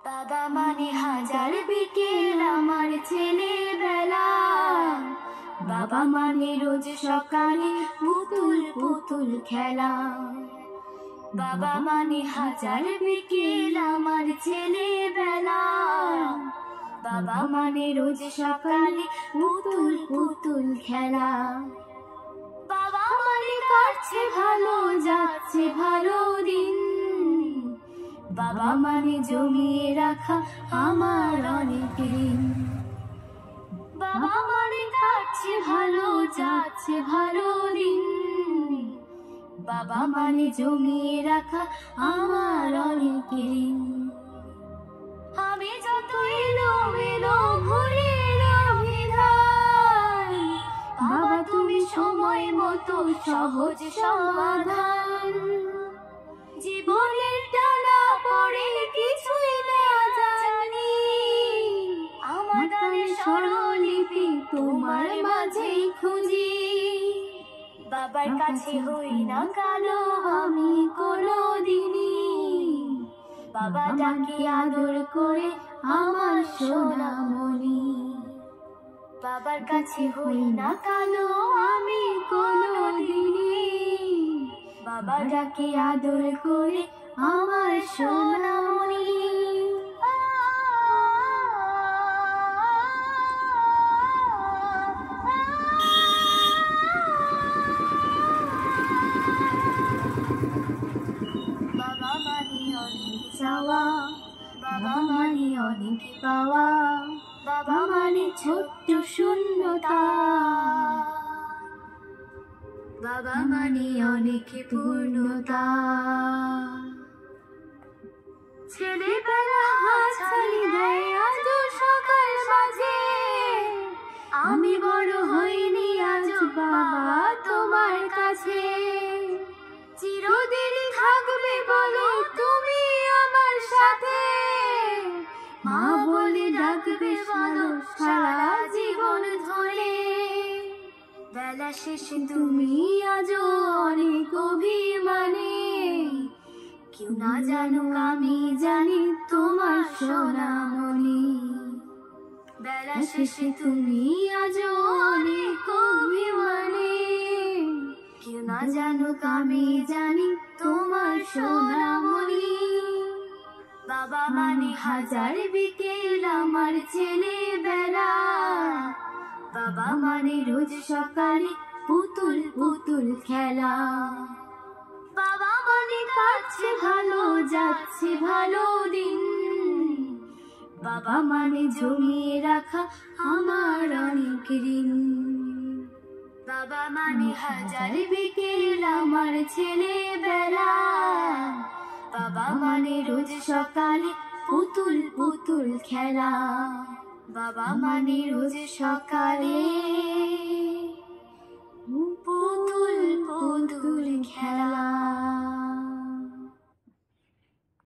বাবা মানে হাজার বিকেল আমার ছেলেবেলা, বাবা মানে রোজ সকালে পুতুল পুতুল খেলা। বাবা মানে হাজার বিকেল আমার ছেলেবেলা, বাবা মানে রোজ সকালে পুতুল পুতুল খেলা। বাবা মানে কাটছে ভালো যাচ্ছে ভালো দিন, বাবা মানে জমিয়ে রাখা আমার অনেক ঋণ। বাবা মানে কাটছে ভালো যাচ্ছে ভালো দিন, বাবা মানে জমিয়ে রাখা আমার অনেক ঋণ। আমি যত এলোমেলো ভুলের অভিধান, বাবা তুমি সময় মতো সহজ সমাধান। জীবনের টানা পড়ে কিছুই না জানি, আমার গানের স্বরলিপি তোমার মাঝেই খুঁজি। বাবার কাছে হই না কালো আমি কোনোদিনই, বাবা ডাকে আদর করে আমার সোনামণি। বাবার কাছে হই না কালো আমি কোনোদিনই, বাবা ডাকে আদর করে আমার সোনামণি। বাবা মানে অনেক চাওয়া, বাবা মানে অনেক পাওয়া, বাবা মানে ছোট্ট শূন্যতা, বাবা মানে অনেক পূর্ণতা। ছেলেবেলা হাতছানি দেয় আজও সকাল মাঝে, আমি বড় হইনি আজও বাবা তোমার কাছে। চিরদিন থাকবে বলো তুমি আমার সাথে, মা বলে ডাকবে ভালো সারা জীবন ধরে। বেলা শেষে তুমি আজও অনেক অভিমানে, কেউ না জানুক আমি জানি তোমার সোনামণি। বেলা শেষে তুমি আজও অনেক অভিমানে, কেউ না জানুক আমি জানি তোমার সোনামণি। বাবা মানে হাজার বিকেল আমার ছেলেবেলা, বাবা মানে রোজ সকালে পুতুল পুতুল খেলা। বাবা মানে কাটছে ভালো যাচ্ছে ভালো দিন, বাবা মানে জমিয়ে রাখা আমার অনেক ঋণ। বাবা মানে হাজার বিকেল আমার ছেলেবেলা, বাবা মানে রোজ সকালে পুতুল পুতুল খেলা। বাবা মানে রোজ সকালে